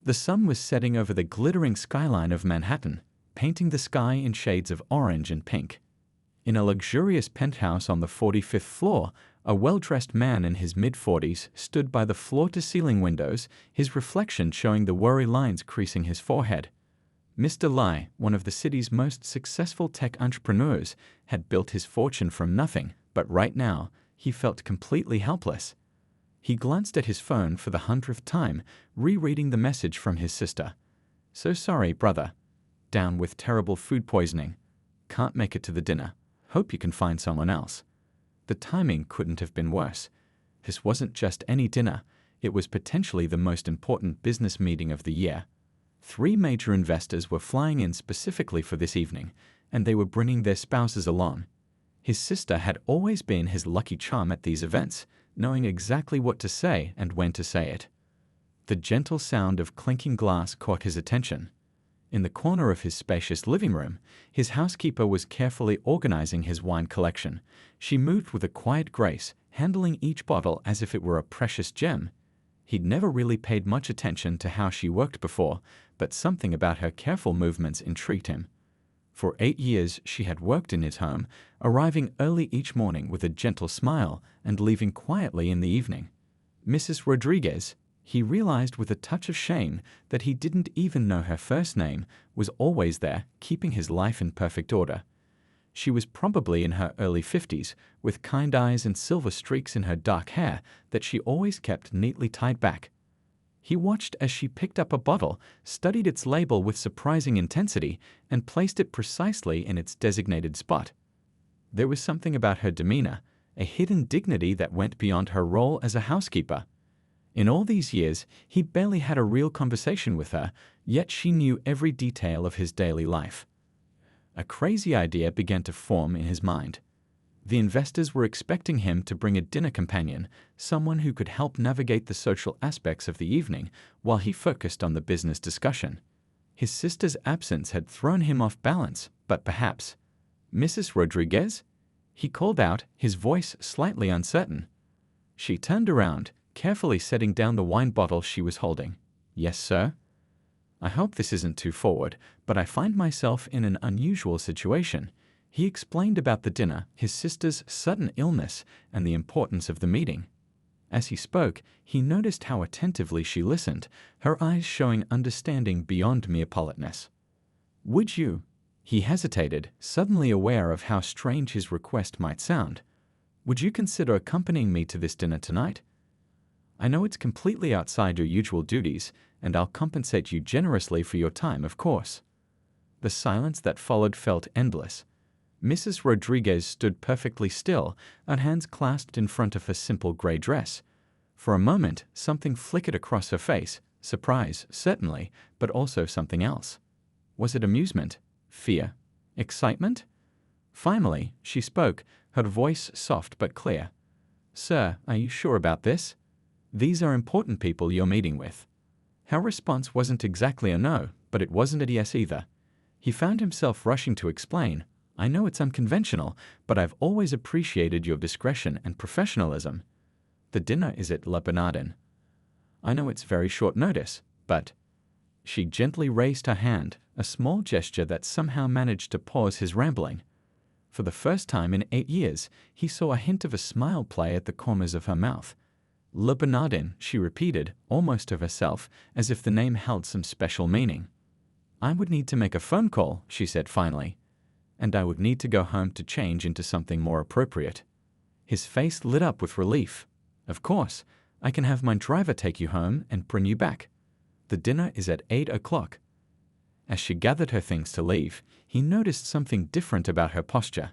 The sun was setting over the glittering skyline of Manhattan, painting the sky in shades of orange and pink. In a luxurious penthouse on the 45th floor, a well-dressed man in his mid-40s stood by the floor-to-ceiling windows, his reflection showing the worry lines creasing his forehead. Mr. Lai, one of the city's most successful tech entrepreneurs, had built his fortune from nothing, but right now, he felt completely helpless. He glanced at his phone for the 100th time, rereading the message from his sister. "So sorry, brother. Down with terrible food poisoning. Can't make it to the dinner. Hope you can find someone else." The timing couldn't have been worse. This wasn't just any dinner. It was potentially the most important business meeting of the year. 3 major investors were flying in specifically for this evening, and they were bringing their spouses along. His sister had always been his lucky charm at these events, knowing exactly what to say and when to say it. The gentle sound of clinking glass caught his attention. In the corner of his spacious living room, his housekeeper was carefully organizing his wine collection. She moved with a quiet grace, handling each bottle as if it were a precious gem. He'd never really paid much attention to how she worked before, but something about her careful movements intrigued him. For 8 years she had worked in his home, arriving early each morning with a gentle smile and leaving quietly in the evening. Mrs. Rodriguez, he realized with a touch of shame that he didn't even know her first name, was always there, keeping his life in perfect order. She was probably in her early 50s, with kind eyes and silver streaks in her dark hair that she always kept neatly tied back. He watched as she picked up a bottle, studied its label with surprising intensity, and placed it precisely in its designated spot. There was something about her demeanor, a hidden dignity that went beyond her role as a housekeeper. In all these years, he'd barely had a real conversation with her, yet she knew every detail of his daily life. A crazy idea began to form in his mind. The investors were expecting him to bring a dinner companion, someone who could help navigate the social aspects of the evening while he focused on the business discussion. His sister's absence had thrown him off balance, but perhaps... "Mrs. Rodriguez?" he called out, his voice slightly uncertain. She turned around, carefully setting down the wine bottle she was holding. "Yes, sir?" "I hope this isn't too forward, but I find myself in an unusual situation." He explained about the dinner, his sister's sudden illness, and the importance of the meeting. As he spoke, he noticed how attentively she listened, her eyes showing understanding beyond mere politeness. "Would you?" He hesitated, suddenly aware of how strange his request might sound. "Would you consider accompanying me to this dinner tonight? I know it's completely outside your usual duties, and I'll compensate you generously for your time, of course." The silence that followed felt endless. Mrs. Rodriguez stood perfectly still, her hands clasped in front of her simple gray dress. For a moment, something flickered across her face, surprise, certainly, but also something else. Was it amusement? Fear? Excitement? Finally, she spoke, her voice soft but clear. "Sir, are you sure about this? These are important people you're meeting with." Her response wasn't exactly a no, but it wasn't a yes either. He found himself rushing to explain, "I know it's unconventional, but I've always appreciated your discretion and professionalism. The dinner is at Le Bernardin. I know it's very short notice, but..." She gently raised her hand, a small gesture that somehow managed to pause his rambling. For the first time in 8 years, he saw a hint of a smile play at the corners of her mouth. "Le Bernardin," she repeated, almost to herself, as if the name held some special meaning. "I would need to make a phone call," she said finally. "And I would need to go home to change into something more appropriate." His face lit up with relief. "Of course, I can have my driver take you home and bring you back. The dinner is at 8 o'clock. As she gathered her things to leave, he noticed something different about her posture.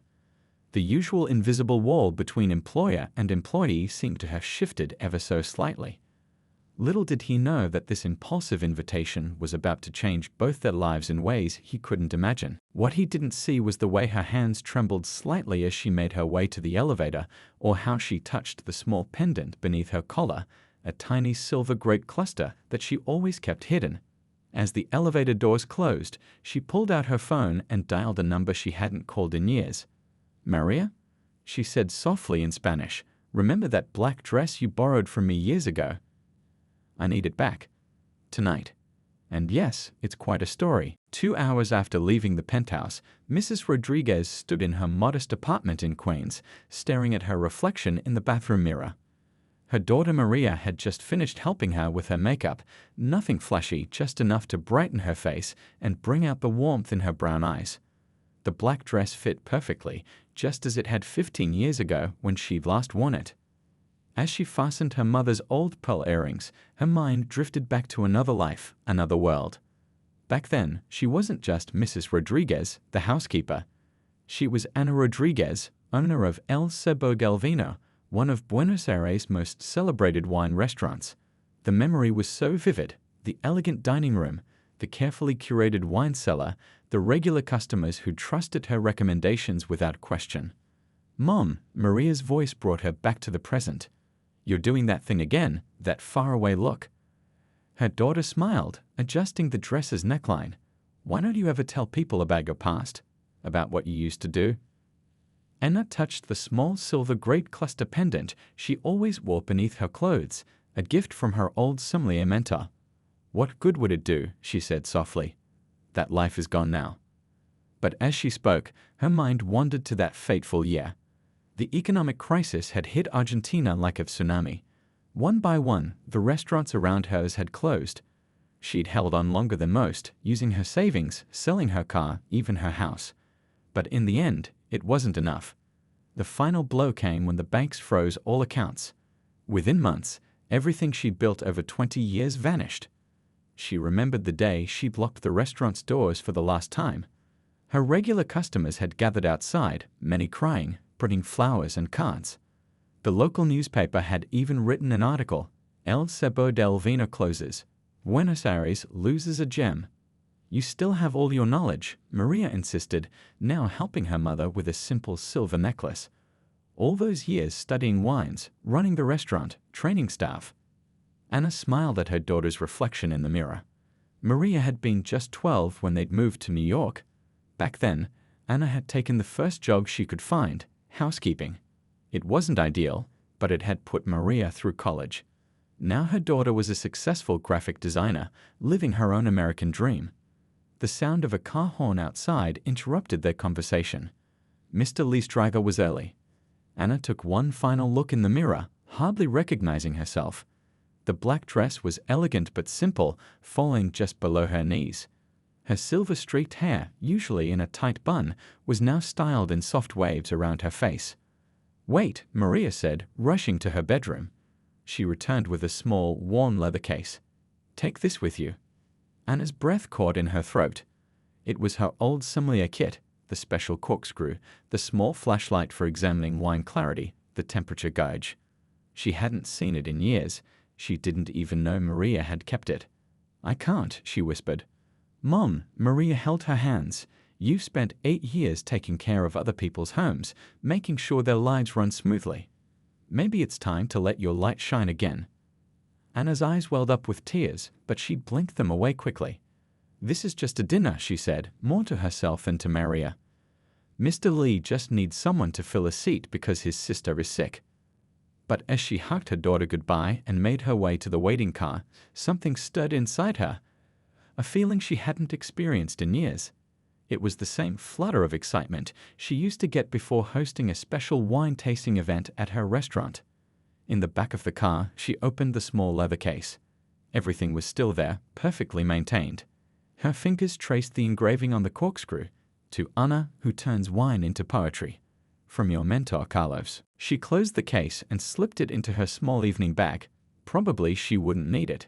The usual invisible wall between employer and employee seemed to have shifted ever so slightly. Little did he know that this impulsive invitation was about to change both their lives in ways he couldn't imagine. What he didn't see was the way her hands trembled slightly as she made her way to the elevator, or how she touched the small pendant beneath her collar, a tiny silver grape cluster that she always kept hidden. As the elevator doors closed, she pulled out her phone and dialed a number she hadn't called in years. "Maria?" she said softly in Spanish. "Remember that black dress you borrowed from me years ago? I need it back. Tonight." And yes, it's quite a story. 2 hours after leaving the penthouse, Mrs. Rodriguez stood in her modest apartment in Queens, staring at her reflection in the bathroom mirror. Her daughter Maria had just finished helping her with her makeup, nothing flashy, just enough to brighten her face and bring out the warmth in her brown eyes. The black dress fit perfectly, just as it had 15 years ago when she'd last worn it. As she fastened her mother's old pearl earrings, her mind drifted back to another life, another world. Back then, she wasn't just Mrs. Rodriguez, the housekeeper. She was Ana Rodriguez, owner of El Cebo del Vino, one of Buenos Aires' most celebrated wine restaurants. The memory was so vivid: the elegant dining room, the carefully curated wine cellar, the regular customers who trusted her recommendations without question. "Mom," Maria's voice brought her back to the present. "You're doing that thing again, that faraway look." Her daughter smiled, adjusting the dress's neckline. "Why don't you ever tell people about your past? About what you used to do?" Anna touched the small silver great cluster pendant she always wore beneath her clothes, a gift from her old sommelier mentor. "What good would it do?" she said softly. "That life is gone now." But as she spoke, her mind wandered to that fateful year. The economic crisis had hit Argentina like a tsunami. One by one, the restaurants around hers had closed. She'd held on longer than most, using her savings, selling her car, even her house. But in the end, it wasn't enough. The final blow came when the banks froze all accounts. Within months, everything she'd built over 20 years vanished. She remembered the day she'd locked the restaurant's doors for the last time. Her regular customers had gathered outside, many crying, bringing flowers and cards. The local newspaper had even written an article: "El Cebo del Vino closes. Buenos Aires loses a gem." "You still have all your knowledge," Maria insisted, now helping her mother with a simple silver necklace. "All those years studying wines, running the restaurant, training staff." Anna smiled at her daughter's reflection in the mirror. Maria had been just 12 when they'd moved to New York. Back then, Anna had taken the first job she could find: housekeeping. It wasn't ideal, but it had put Maria through college. Now her daughter was a successful graphic designer, living her own American dream. The sound of a car horn outside interrupted their conversation. Mr. Lee's driver was early. Anna took one final look in the mirror, hardly recognizing herself. The black dress was elegant but simple, falling just below her knees. Her silver-streaked hair, usually in a tight bun, was now styled in soft waves around her face. "Wait," Maria said, rushing to her bedroom. She returned with a small, worn leather case. "Take this with you." Anna's breath caught in her throat. It was her old sommelier kit: the special corkscrew, the small flashlight for examining wine clarity, the temperature gauge. She hadn't seen it in years. She didn't even know Maria had kept it. "I can't," she whispered. "Mom," Maria held her hands. "You've spent 8 years taking care of other people's homes, making sure their lives run smoothly. Maybe it's time to let your light shine again." Anna's eyes welled up with tears, but she blinked them away quickly. "This is just a dinner," she said, more to herself than to Maria. "Mr. Lee just needs someone to fill a seat because his sister is sick." But as she hugged her daughter goodbye and made her way to the waiting car, something stirred inside her, a feeling she hadn't experienced in years. It was the same flutter of excitement she used to get before hosting a special wine-tasting event at her restaurant. In the back of the car, she opened the small leather case. Everything was still there, perfectly maintained. Her fingers traced the engraving on the corkscrew: "To Anna, who turns wine into poetry. From your mentor, Carlos." She closed the case and slipped it into her small evening bag. Probably she wouldn't need it.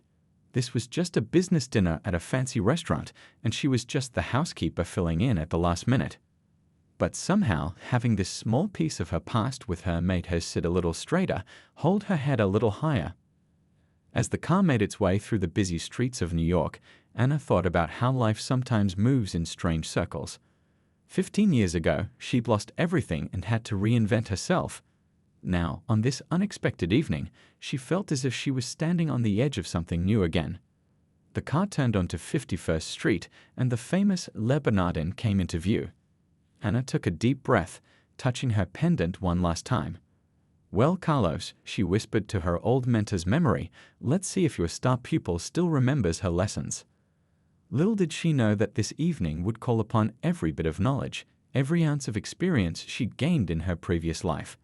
This was just a business dinner at a fancy restaurant, and she was just the housekeeper filling in at the last minute. But somehow, having this small piece of her past with her made her sit a little straighter, hold her head a little higher. As the car made its way through the busy streets of New York, Anna thought about how life sometimes moves in strange circles. 15 years ago, she'd lost everything and had to reinvent herself. Now, on this unexpected evening, she felt as if she was standing on the edge of something new again. The car turned onto 51st Street, and the famous Le Bernardin came into view. Anna took a deep breath, touching her pendant one last time. "Well, Carlos," she whispered to her old mentor's memory, "let's see if your star pupil still remembers her lessons." Little did she know that this evening would call upon every bit of knowledge, every ounce of experience she'd gained in her previous life.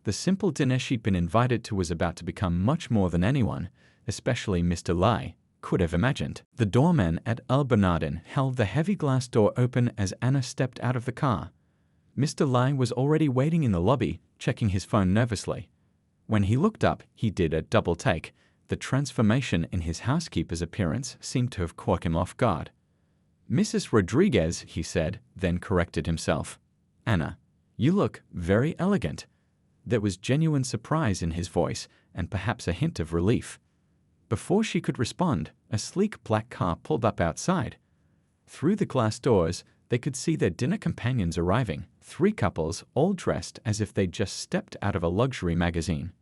The simple dinner she'd been invited to was about to become much more than anyone, especially Mr. Lai, could have imagined. The doorman at El Bernardin held the heavy glass door open as Anna stepped out of the car. Mr. Lai was already waiting in the lobby, checking his phone nervously. When he looked up, he did a double take. The transformation in his housekeeper's appearance seemed to have caught him off guard. "Mrs. Rodriguez," he said, then corrected himself. "Anna, you look very elegant." There was genuine surprise in his voice and perhaps a hint of relief. Before she could respond, a sleek black car pulled up outside. Through the glass doors, they could see their dinner companions arriving, 3 couples, all dressed as if they'd just stepped out of a luxury magazine.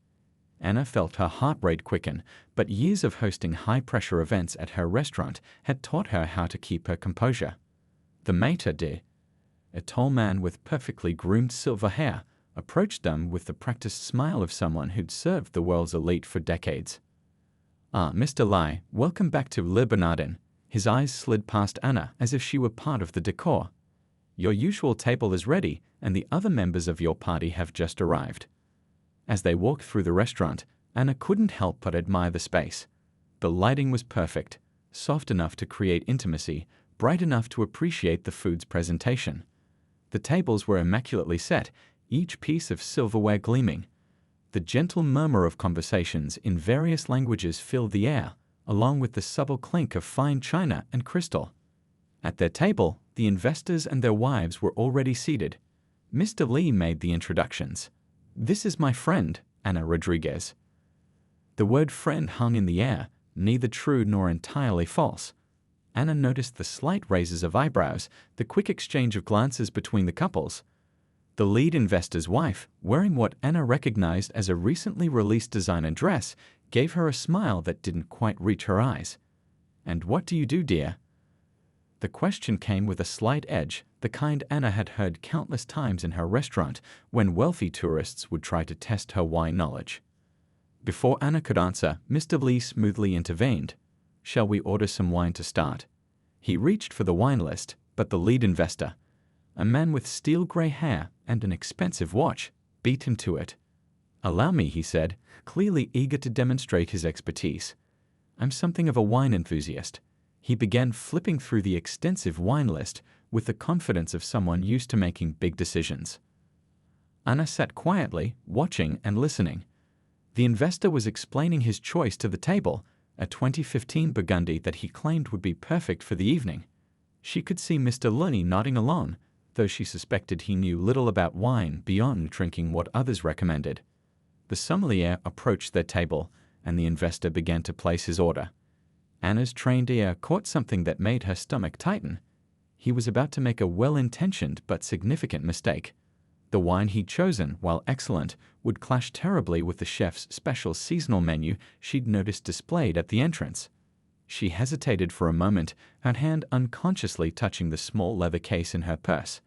Anna felt her heart rate quicken, but years of hosting high-pressure events at her restaurant had taught her how to keep her composure. The maître d', a tall man with perfectly groomed silver hair, approached them with the practiced smile of someone who'd served the world's elite for decades. "Ah, Mr. Lai, welcome back to Le Bernardin." His eyes slid past Anna as if she were part of the decor. "Your usual table is ready, and the other members of your party have just arrived." As they walked through the restaurant, Anna couldn't help but admire the space. The lighting was perfect, soft enough to create intimacy, bright enough to appreciate the food's presentation. The tables were immaculately set, each piece of silverware gleaming. The gentle murmur of conversations in various languages filled the air, along with the subtle clink of fine china and crystal. At their table, the investors and their wives were already seated. Mr. Li made the introductions. "This is my friend, Anna Rodriguez." The word friend hung in the air, neither true nor entirely false. Anna noticed the slight raises of eyebrows, the quick exchange of glances between the couples. The lead investor's wife, wearing what Anna recognized as a recently released designer dress, gave her a smile that didn't quite reach her eyes. "And what do you do, dear?" The question came with a slight edge, the kind Anna had heard countless times in her restaurant when wealthy tourists would try to test her wine knowledge. Before Anna could answer, Mr. Li smoothly intervened. "Shall we order some wine to start?" He reached for the wine list, but the lead investor, a man with steel-gray hair and an expensive watch, beat him to it. "Allow me," he said, clearly eager to demonstrate his expertise. "I'm something of a wine enthusiast." He began flipping through the extensive wine list with the confidence of someone used to making big decisions. Anna sat quietly, watching and listening. The investor was explaining his choice to the table, a 2015 Burgundy that he claimed would be perfect for the evening. She could see Mr. Lunny nodding along, though she suspected he knew little about wine beyond drinking what others recommended. The sommelier approached their table, and the investor began to place his order. Anna's trained ear caught something that made her stomach tighten. He was about to make a well-intentioned but significant mistake. The wine he'd chosen, while excellent, would clash terribly with the chef's special seasonal menu she'd noticed displayed at the entrance. She hesitated for a moment, her hand unconsciously touching the small leather case in her purse.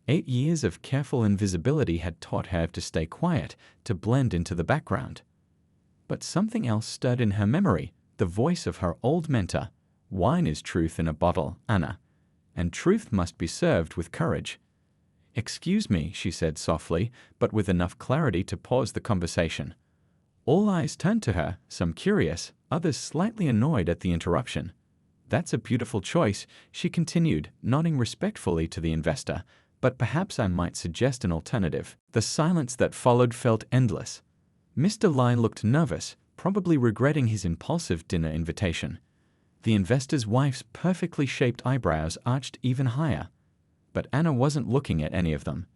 8 years of careful invisibility had taught her to stay quiet, to blend into the background. But something else stirred in her memory, the voice of her old mentor. "Wine is truth in a bottle, Anna, and truth must be served with courage." "Excuse me," she said softly, but with enough clarity to pause the conversation. All eyes turned to her, some curious, others slightly annoyed at the interruption. "That's a beautiful choice," she continued, nodding respectfully to the investor, "but perhaps I might suggest an alternative." The silence that followed felt endless. Mr. Lai looked nervous, probably regretting his impulsive dinner invitation. The investor's wife's perfectly shaped eyebrows arched even higher. But Anna wasn't looking at any of them.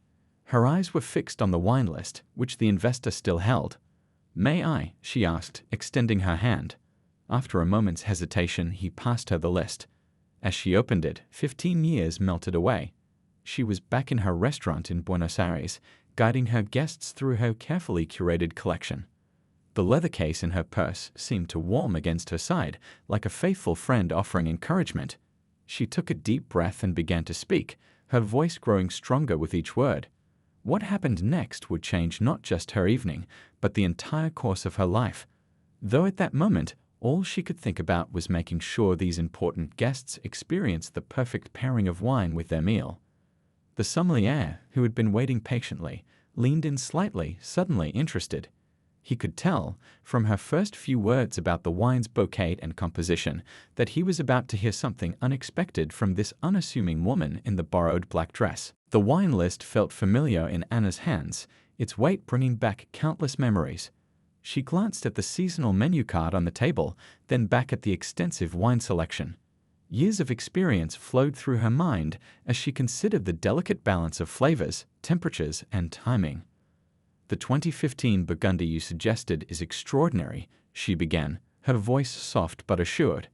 Her eyes were fixed on the wine list, which the investor still held. "May I?" she asked, extending her hand. After a moment's hesitation, he passed her the list. As she opened it, 15 years melted away. She was back in her restaurant in Buenos Aires, guiding her guests through her carefully curated collection. The leather case in her purse seemed to warm against her side, like a faithful friend offering encouragement. She took a deep breath and began to speak, her voice growing stronger with each word. What happened next would change not just her evening, but the entire course of her life. Though at that moment, All she could think about was making sure these important guests experienced the perfect pairing of wine with their meal. The sommelier, who had been waiting patiently, leaned in slightly, suddenly interested. He could tell, from her first few words about the wine's bouquet and composition, that he was about to hear something unexpected from this unassuming woman in the borrowed black dress. The wine list felt familiar in Anna's hands, its weight bringing back countless memories. She glanced at the seasonal menu card on the table, then back at the extensive wine selection. Years of experience flowed through her mind as she considered the delicate balance of flavors, temperatures, and timing. "The 2015 Burgundy you suggested is extraordinary," she began, her voice soft but assured.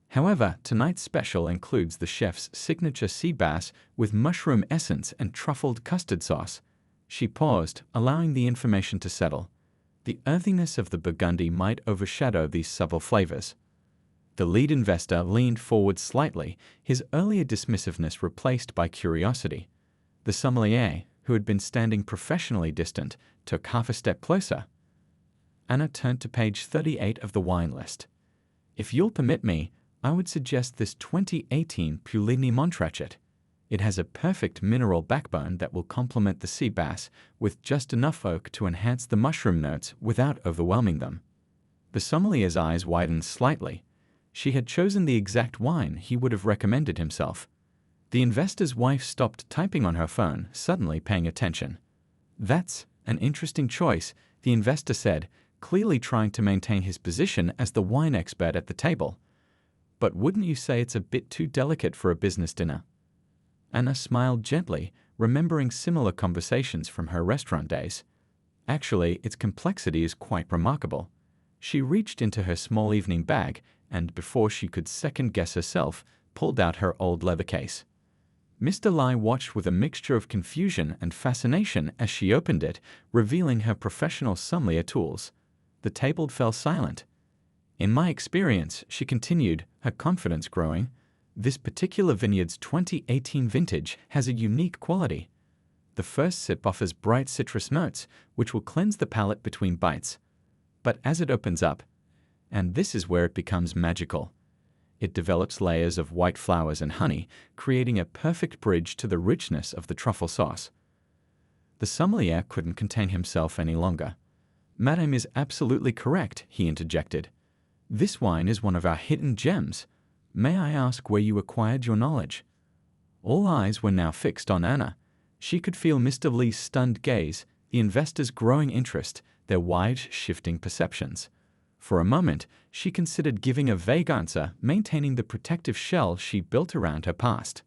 "However, tonight's special includes the chef's signature sea bass with mushroom essence and truffled custard sauce." She paused, allowing the information to settle. The earthiness of the Burgundy might overshadow these subtle flavors. The lead investor leaned forward slightly, his earlier dismissiveness replaced by curiosity. The sommelier, who had been standing professionally distant, took half a step closer. Anna turned to page 38 of the wine list. "If you'll permit me, I would suggest this 2018 Puligny Montrachet. It has a perfect mineral backbone that will complement the sea bass, with just enough oak to enhance the mushroom notes without overwhelming them." The sommelier's eyes widened slightly. She had chosen the exact wine he would have recommended himself. The investor's wife stopped typing on her phone, suddenly paying attention. "That's an interesting choice," the investor said, clearly trying to maintain his position as the wine expert at the table. "But wouldn't you say it's a bit too delicate for a business dinner?" Anna smiled gently, remembering similar conversations from her restaurant days. "Actually, its complexity is quite remarkable." She reached into her small evening bag and, before she could second-guess herself, pulled out her old leather case. Mr. Lai watched with a mixture of confusion and fascination as she opened it, revealing her professional sommelier tools. The table fell silent. "In my experience," she continued, her confidence growing, "this particular vineyard's 2018 vintage has a unique quality. The first sip offers bright citrus notes, which will cleanse the palate between bites. But as it opens up, and this is where it becomes magical, it develops layers of white flowers and honey, creating a perfect bridge to the richness of the truffle sauce." The sommelier couldn't contain himself any longer. "Madame is absolutely correct," he interjected. "This wine is one of our hidden gems. May I ask where you acquired your knowledge?" All eyes were now fixed on Anna. She could feel Mr. Lee's stunned gaze, the investor's growing interest, their wide, shifting perceptions. For a moment, she considered giving a vague answer, maintaining the protective shell she built around her past.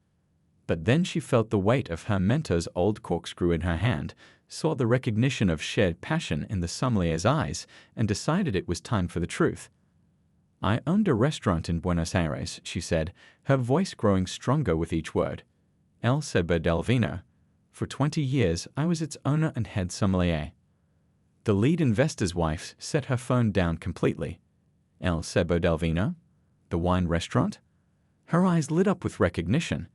But then she felt the weight of her mentor's old corkscrew in her hand, saw the recognition of shared passion in the sommelier's eyes, and decided it was time for the truth. "I owned a restaurant in Buenos Aires," she said, her voice growing stronger with each word. "El Cebo del Vino. For 20 years, I was its owner and head sommelier." The lead investor's wife set her phone down completely. "El Cebo del Vino? The wine restaurant?" Her eyes lit up with recognition.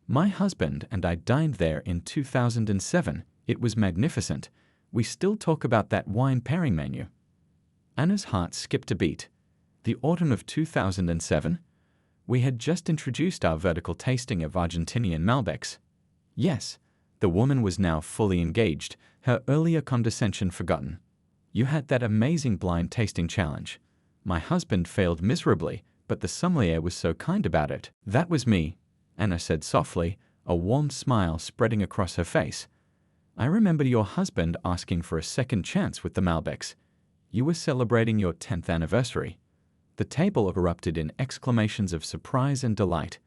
"My husband and I dined there in 2007. It was magnificent. We still talk about that wine pairing menu." Anna's heart skipped a beat. The autumn of 2007? We had just introduced our vertical tasting of Argentinian Malbecs. Yes, the woman was now fully engaged, her earlier condescension forgotten. "You had that amazing blind tasting challenge. My husband failed miserably, but the sommelier was so kind about it." "That was me," Anna said softly, a warm smile spreading across her face. "I remember your husband asking for a second chance with the Malbecs. You were celebrating your 10th anniversary." The table erupted in exclamations of surprise and delight.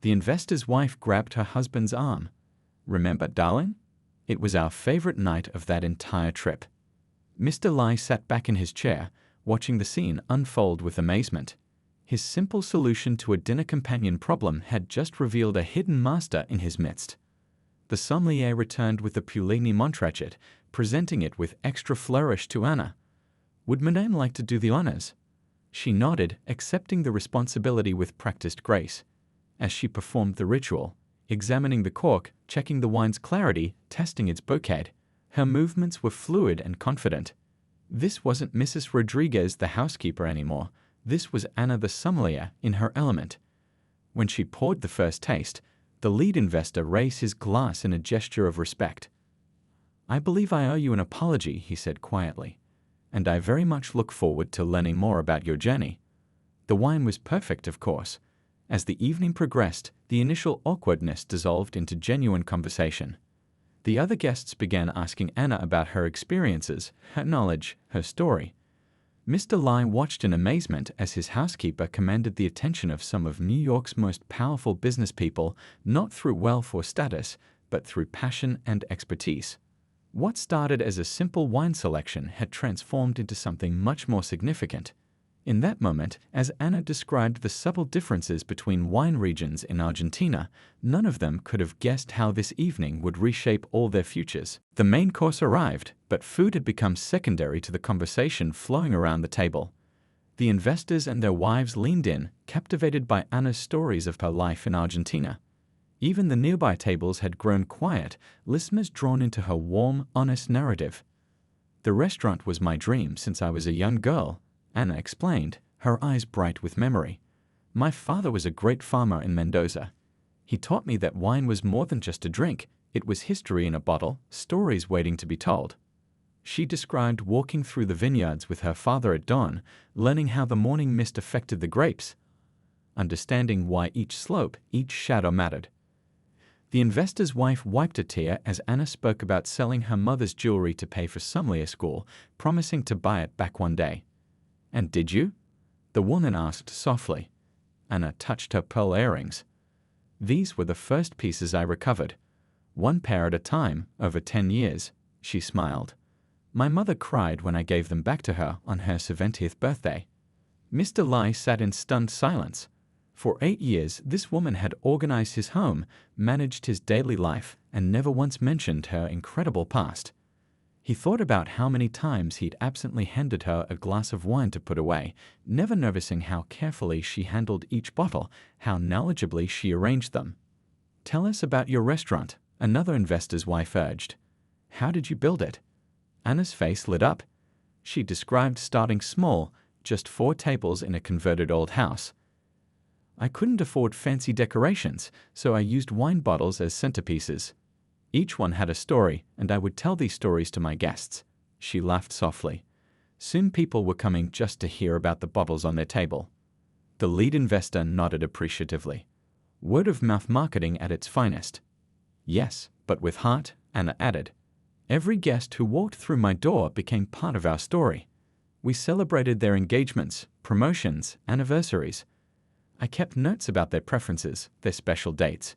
The investor's wife grabbed her husband's arm. "Remember, darling? It was our favorite night of that entire trip." Mr. Lai sat back in his chair, watching the scene unfold with amazement. His simple solution to a dinner companion problem had just revealed a hidden master in his midst. The sommelier returned with the Puligny Montrachet, presenting it with extra flourish to Anna. "Would Madame like to do the honors?" She nodded, accepting the responsibility with practiced grace. As she performed the ritual, examining the cork, checking the wine's clarity, testing its bouquet, her movements were fluid and confident. This wasn't Mrs. Rodriguez, the housekeeper, anymore, This was Anna the sommelier in her element. When she poured the first taste, the lead investor raised his glass in a gesture of respect. "I believe I owe you an apology," he said quietly, "and I very much look forward to learning more about your journey." The wine was perfect, of course. As the evening progressed, the initial awkwardness dissolved into genuine conversation. The other guests began asking Anna about her experiences, her knowledge, her story. Mr. Lai watched in amazement as his housekeeper commanded the attention of some of New York's most powerful business people, not through wealth or status, but through passion and expertise. What started as a simple wine selection had transformed into something much more significant. In that moment, as Anna described the subtle differences between wine regions in Argentina, none of them could have guessed how this evening would reshape all their futures. The main course arrived, but food had become secondary to the conversation flowing around the table. The investors and their wives leaned in, captivated by Anna's stories of her life in Argentina. Even the nearby tables had grown quiet, listeners drawn into her warm, honest narrative. "The restaurant was my dream since I was a young girl," Anna explained, her eyes bright with memory. "My father was a great farmer in Mendoza. He taught me that wine was more than just a drink, it was history in a bottle, stories waiting to be told." She described walking through the vineyards with her father at dawn, learning how the morning mist affected the grapes, understanding why each slope, each shadow mattered. The investor's wife wiped a tear as Anna spoke about selling her mother's jewelry to pay for sommelier school, promising to buy it back one day. "And did you?" the woman asked softly. Anna touched her pearl earrings. "These were the first pieces I recovered. One pair at a time, over 10 years, she smiled. "My mother cried when I gave them back to her on her 70th birthday." Mr. Lai sat in stunned silence. For 8 years, this woman had organized his home, managed his daily life, and never once mentioned her incredible past. He thought about how many times he'd absently handed her a glass of wine to put away, never noticing how carefully she handled each bottle, how knowledgeably she arranged them. "Tell us about your restaurant," another investor's wife urged. "How did you build it?" Anna's face lit up. She described starting small, just 4 tables in a converted old house. "I couldn't afford fancy decorations, so I used wine bottles as centerpieces. Each one had a story, and I would tell these stories to my guests." She laughed softly. Soon people were coming just to hear about the bottles on their table. The lead investor nodded appreciatively. "Word-of-mouth marketing at its finest." "Yes, but with heart," Anna added. "Every guest who walked through my door became part of our story. We celebrated their engagements, promotions, anniversaries. I kept notes about their preferences, their special dates.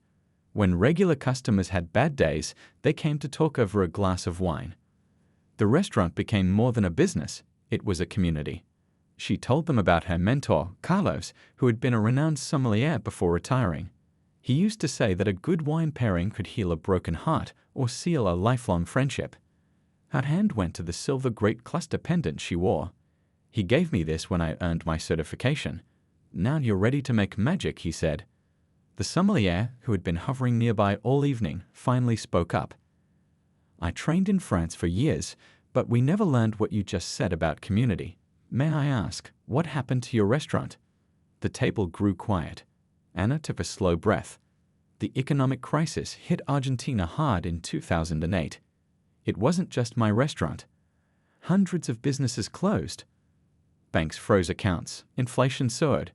When regular customers had bad days, they came to talk over a glass of wine. The restaurant became more than a business, it was a community." She told them about her mentor, Carlos, who had been a renowned sommelier before retiring. He used to say that a good wine pairing could heal a broken heart or seal a lifelong friendship. Her hand went to the silver great cluster pendant she wore. "He gave me this when I earned my certification. Now you're ready to make magic," he said. The sommelier, who had been hovering nearby all evening, finally spoke up. "I trained in France for years, but we never learned what you just said about community. May I ask, what happened to your restaurant?" The table grew quiet. Anna took a slow breath. The economic crisis hit Argentina hard in 2008. It wasn't just my restaurant. Hundreds of businesses closed. Banks froze accounts, inflation soared.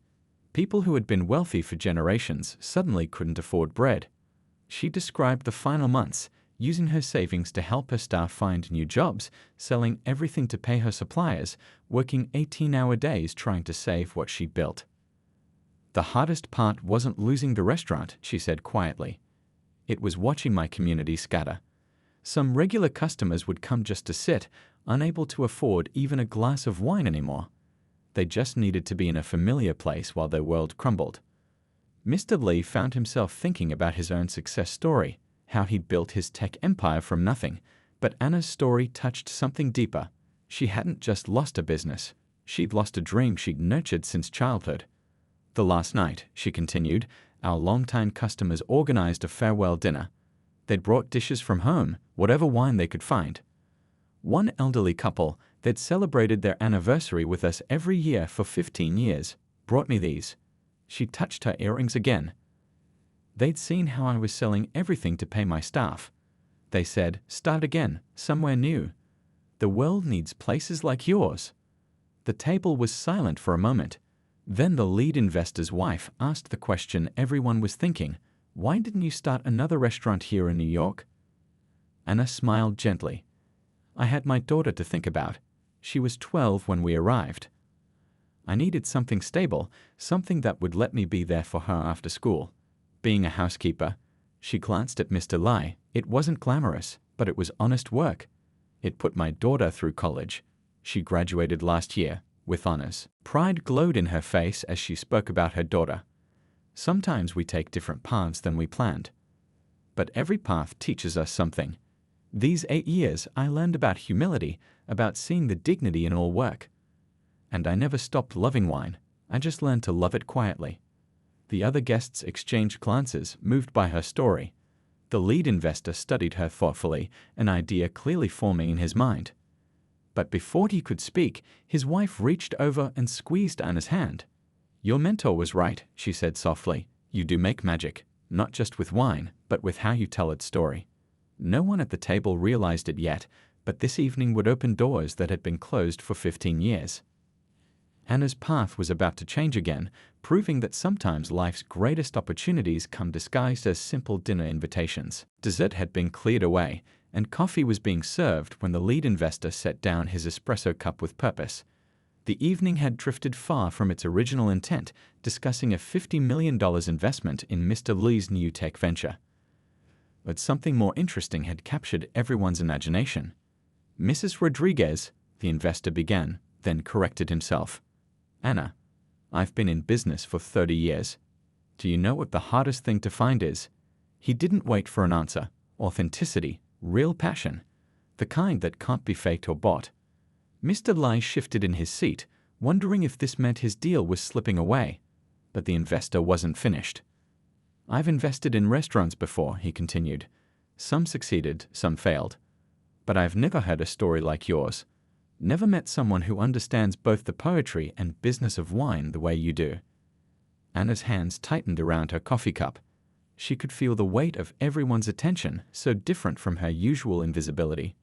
People who had been wealthy for generations suddenly couldn't afford bread. She described the final months, using her savings to help her staff find new jobs, selling everything to pay her suppliers, working 18-hour days trying to save what she'd built. "The hardest part wasn't losing the restaurant," she said quietly. "It was watching my community scatter. Some regular customers would come just to sit, unable to afford even a glass of wine anymore. They just needed to be in a familiar place while their world crumbled." Mr. Lee found himself thinking about his own success story, how he'd built his tech empire from nothing. But Anna's story touched something deeper. She hadn't just lost a business. She'd lost a dream she'd nurtured since childhood. "The last night," she continued, "our longtime customers organized a farewell dinner. They'd brought dishes from home, whatever wine they could find. One elderly couple, They'd celebrated their anniversary with us every year for 15 years. Brought me these. She touched her earrings again. They'd seen how I was selling everything to pay my staff. They said, start again, somewhere new. The world needs places like yours. The table was silent for a moment. Then the lead investor's wife asked the question everyone was thinking, why didn't you start another restaurant here in New York? Anna smiled gently. I had my daughter to think about. She was 12 when we arrived. I needed something stable, something that would let me be there for her after school. Being a housekeeper, she glanced at Mr. Lai. It wasn't glamorous, but it was honest work. It put my daughter through college. She graduated last year, with honors. Pride glowed in her face as she spoke about her daughter. Sometimes we take different paths than we planned. But every path teaches us something. These 8 years, I learned about humility, about seeing the dignity in all work. And I never stopped loving wine. I just learned to love it quietly. The other guests exchanged glances, moved by her story. The lead investor studied her thoughtfully, an idea clearly forming in his mind. But before he could speak, his wife reached over and squeezed Anna's hand. Your mentor was right, she said softly. You do make magic, not just with wine, but with how you tell its story. No one at the table realized it yet, but this evening would open doors that had been closed for 15 years. Anna's path was about to change again, proving that sometimes life's greatest opportunities come disguised as simple dinner invitations. Dessert had been cleared away, and coffee was being served when the lead investor set down his espresso cup with purpose. The evening had drifted far from its original intent, discussing a $50 million investment in Mr. Li's new tech venture. But something more interesting had captured everyone's imagination. Mrs. Rodriguez, the investor began, then corrected himself. Anna, I've been in business for 30 years. Do you know what the hardest thing to find is? He didn't wait for an answer. Authenticity, real passion, the kind that can't be faked or bought. Mr. Lai shifted in his seat, wondering if this meant his deal was slipping away. But the investor wasn't finished. I've invested in restaurants before, he continued. Some succeeded, some failed. But I've never heard a story like yours. Never met someone who understands both the poetry and business of wine the way you do. Anna's hands tightened around her coffee cup. She could feel the weight of everyone's attention, so different from her usual invisibility.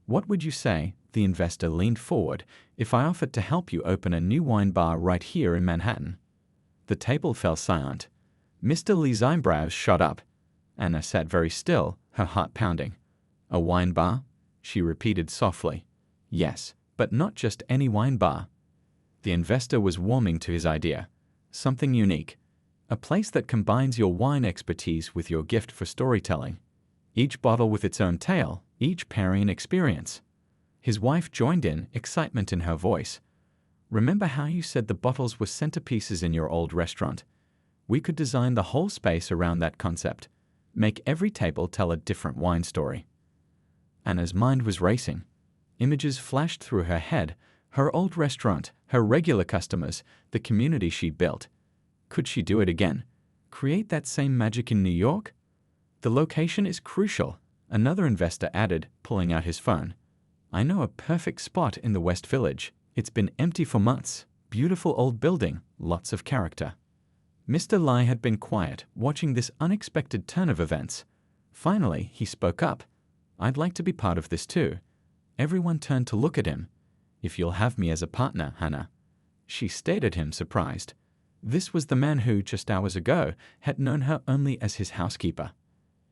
What would you say, the investor leaned forward, if I offered to help you open a new wine bar right here in Manhattan? The table fell silent. Mr. Li's eyebrows shot up. Anna sat very still, her heart pounding. A wine bar? She repeated softly. Yes, but not just any wine bar. The investor was warming to his idea. Something unique. A place that combines your wine expertise with your gift for storytelling. Each bottle with its own tale, each pairing an experience. His wife joined in, excitement in her voice. Remember how you said the bottles were centerpieces in your old restaurant? We could design the whole space around that concept. Make every table tell a different wine story. Anna's mind was racing. Images flashed through her head, her old restaurant, her regular customers, the community she built. Could she do it again? Create that same magic in New York? The location is crucial, another investor added, pulling out his phone. I know a perfect spot in the West Village. It's been empty for months. Beautiful old building, lots of character. Mr. Lai had been quiet, watching this unexpected turn of events. Finally, he spoke up. I'd like to be part of this too. Everyone turned to look at him. If you'll have me as a partner, Hannah. She stared at him, surprised. This was the man who, just hours ago, had known her only as his housekeeper.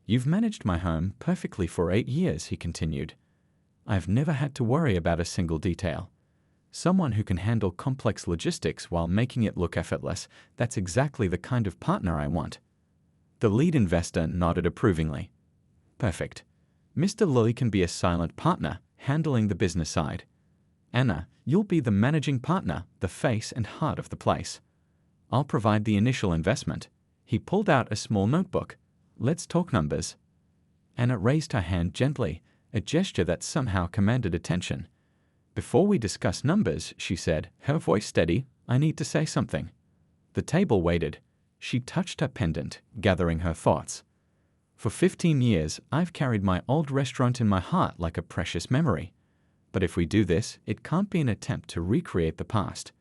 You've managed my home perfectly for 8 years, he continued. I've never had to worry about a single detail. Someone who can handle complex logistics while making it look effortless, that's exactly the kind of partner I want. The lead investor nodded approvingly. Perfect. Mr. Lai can be a silent partner, handling the business side. Anna, you'll be the managing partner, the face and heart of the place. I'll provide the initial investment. He pulled out a small notebook. Let's talk numbers. Anna raised her hand gently, a gesture that somehow commanded attention. Before we discuss numbers, she said, her voice steady, I need to say something. The table waited. She touched her pendant, gathering her thoughts. For 15 years, I've carried my old restaurant in my heart like a precious memory. But if we do this, it can't be an attempt to recreate the past.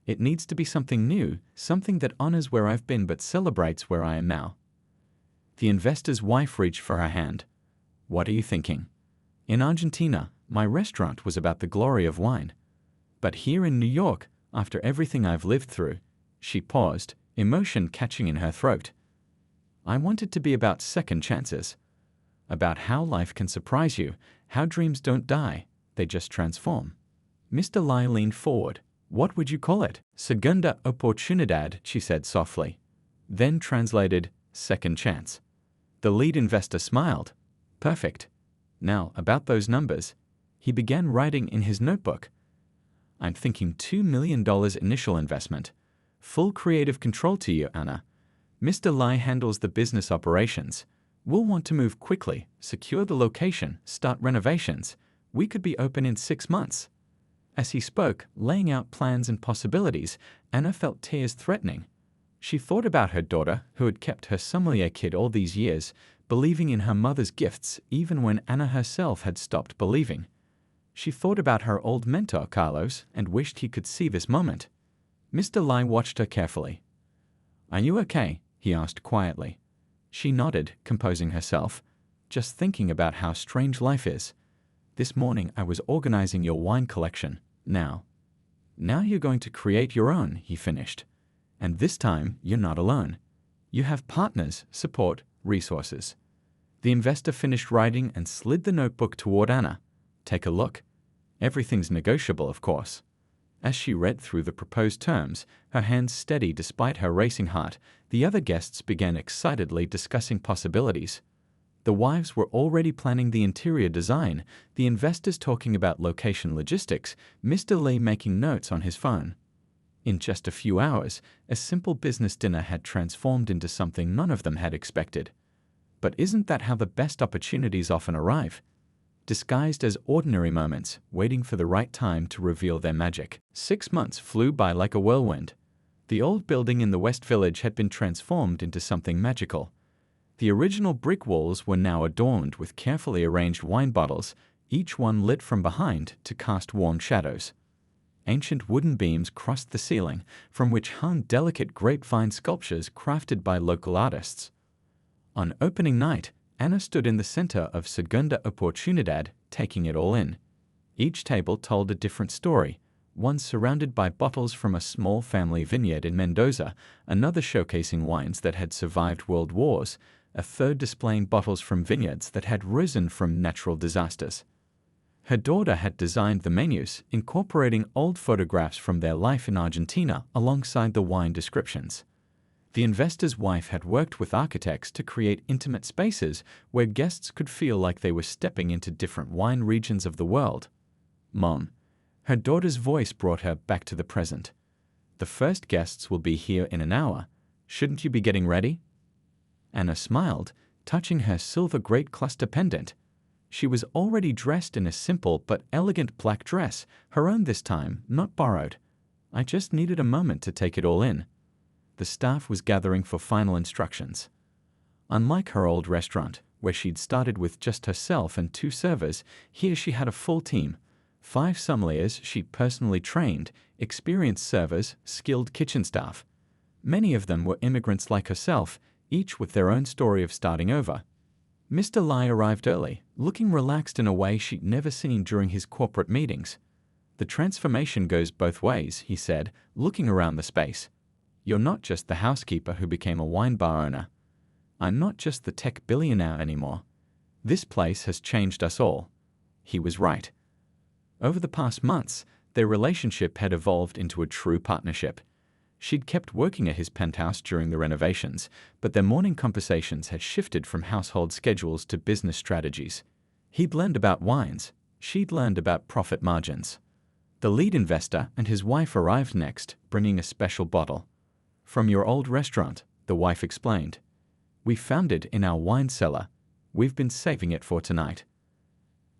It needs to be something new, something that honors where I've been but celebrates where I am now. The investor's wife reached for her hand. What are you thinking? In Argentina, my restaurant was about the glory of wine. But here in New York, after everything I've lived through, she paused, emotion catching in her throat. I want it to be about second chances. About how life can surprise you, how dreams don't die, they just transform. Mr. Lai leaned forward. What would you call it? Segunda oportunidad, she said softly. Then translated, second chance. The lead investor smiled. Perfect. Now, about those numbers. He began writing in his notebook. I'm thinking $2 million initial investment. Full creative control to you, Anna. Mr. Lai handles the business operations. We'll want to move quickly, secure the location, start renovations. We could be open in 6 months. As he spoke, laying out plans and possibilities, Anna felt tears threatening. She thought about her daughter, who had kept her sommelier kid all these years, believing in her mother's gifts even when Anna herself had stopped believing. She thought about her old mentor, Carlos, and wished he could see this moment. Mr. Lai watched her carefully. Are you okay? He asked quietly. She nodded, composing herself. Just thinking about how strange life is. This morning I was organizing your wine collection. Now you're going to create your own, he finished. And this time you're not alone. You have partners, support, resources. The investor finished writing and slid the notebook toward Anna. Take a look. Everything's negotiable, of course. As she read through the proposed terms, her hands steady despite her racing heart, the other guests began excitedly discussing possibilities. The wives were already planning the interior design, the investors talking about location logistics, Mr. Lee making notes on his phone. In just a few hours, a simple business dinner had transformed into something none of them had expected. But isn't that how the best opportunities often arrive? Disguised as ordinary moments, waiting for the right time to reveal their magic. 6 months flew by like a whirlwind. The old building in the West Village had been transformed into something magical. The original brick walls were now adorned with carefully arranged wine bottles, each one lit from behind to cast warm shadows. Ancient wooden beams crossed the ceiling, from which hung delicate grapevine sculptures crafted by local artists. On opening night, Anna stood in the center of Segunda Oportunidad, taking it all in. Each table told a different story, one surrounded by bottles from a small family vineyard in Mendoza, another showcasing wines that had survived world wars, a third displaying bottles from vineyards that had risen from natural disasters. Her daughter had designed the menus, incorporating old photographs from their life in Argentina alongside the wine descriptions. The investor's wife had worked with architects to create intimate spaces where guests could feel like they were stepping into different wine regions of the world. Mom. Her daughter's voice brought her back to the present. The first guests will be here in an hour. Shouldn't you be getting ready? Anna smiled, touching her silver great cluster pendant. She was already dressed in a simple but elegant black dress, her own this time, not borrowed. I just needed a moment to take it all in. The staff was gathering for final instructions. Unlike her old restaurant, where she'd started with just herself and 2 servers, here she had a full team. 5 sommeliers she'd personally trained, experienced servers, skilled kitchen staff. Many of them were immigrants like herself, each with their own story of starting over. Mr. Lai arrived early, looking relaxed in a way she'd never seen during his corporate meetings. The transformation goes both ways, he said, looking around the space. You're not just the housekeeper who became a wine bar owner. I'm not just the tech billionaire anymore. This place has changed us all. He was right. Over the past months, their relationship had evolved into a true partnership. She'd kept working at his penthouse during the renovations, but their morning conversations had shifted from household schedules to business strategies. He'd learned about wines. She'd learned about profit margins. The lead investor and his wife arrived next, bringing a special bottle. From your old restaurant, the wife explained. We found it in our wine cellar. We've been saving it for tonight.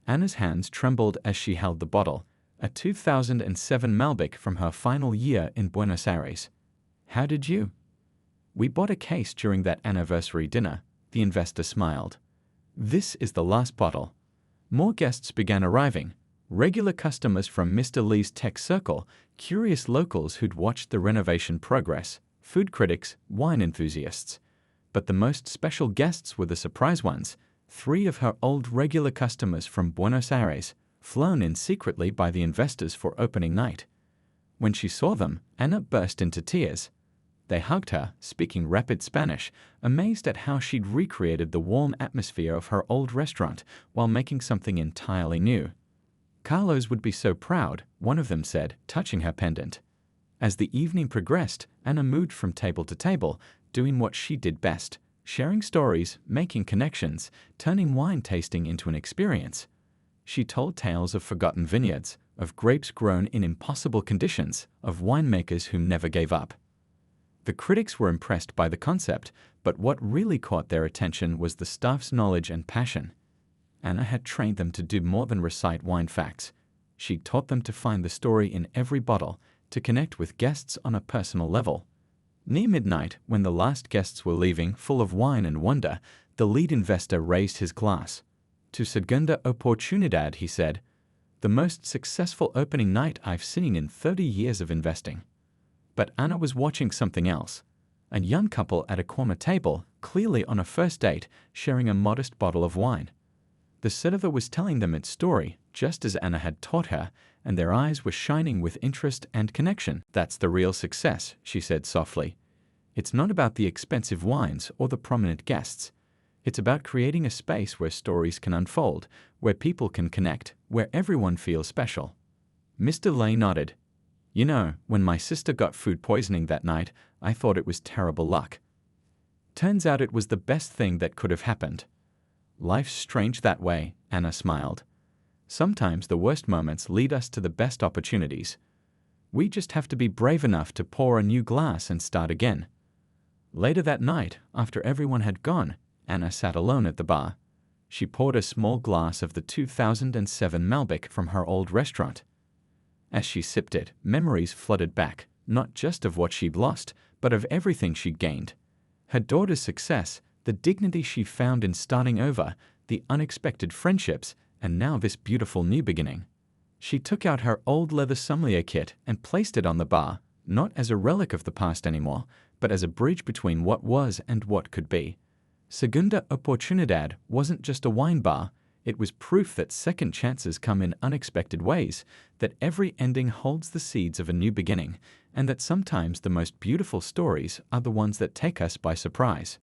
Anna's hands trembled as she held the bottle, a 2007 Malbec from her final year in Buenos Aires. How did you? We bought a case during that anniversary dinner, the investor smiled. This is the last bottle. More guests began arriving. Regular customers from Mr. Lee's tech circle, curious locals who'd watched the renovation progress, food critics, wine enthusiasts. But the most special guests were the surprise ones, 3 of her old regular customers from Buenos Aires, flown in secretly by the investors for opening night. When she saw them, Anna burst into tears. They hugged her, speaking rapid Spanish, amazed at how she'd recreated the warm atmosphere of her old restaurant while making something entirely new. Carlos would be so proud, one of them said, touching her pendant. As the evening progressed, Anna moved from table to table, doing what she did best, sharing stories, making connections, turning wine tasting into an experience. She told tales of forgotten vineyards, of grapes grown in impossible conditions, of winemakers who never gave up. The critics were impressed by the concept, but what really caught their attention was the staff's knowledge and passion. Anna had trained them to do more than recite wine facts. She taught them to find the story in every bottle, to connect with guests on a personal level. Near midnight, when the last guests were leaving, full of wine and wonder, the lead investor raised his glass. To Segunda Oportunidad, he said, "The most successful opening night I've seen in 30 years of investing." But Anna was watching something else. A young couple at a corner table, clearly on a first date, sharing a modest bottle of wine. The server was telling them its story, just as Anna had taught her, and their eyes were shining with interest and connection. "That's the real success," she said softly. "It's not about the expensive wines or the prominent guests. It's about creating a space where stories can unfold, where people can connect, where everyone feels special." Mr. Lay nodded. "You know, when my sister got food poisoning that night, I thought it was terrible luck. Turns out it was the best thing that could have happened." "Life's strange that way," Anna smiled. "Sometimes the worst moments lead us to the best opportunities. We just have to be brave enough to pour a new glass and start again." Later that night, after everyone had gone, Anna sat alone at the bar. She poured a small glass of the 2007 Malbec from her old restaurant. As she sipped it, memories flooded back, not just of what she'd lost, but of everything she'd gained. Her daughter's success, the dignity she found in starting over, the unexpected friendships, and now this beautiful new beginning. She took out her old leather sommelier kit and placed it on the bar, not as a relic of the past anymore, but as a bridge between what was and what could be. Segunda Oportunidad wasn't just a wine bar. It was proof that second chances come in unexpected ways, that every ending holds the seeds of a new beginning, and that sometimes the most beautiful stories are the ones that take us by surprise.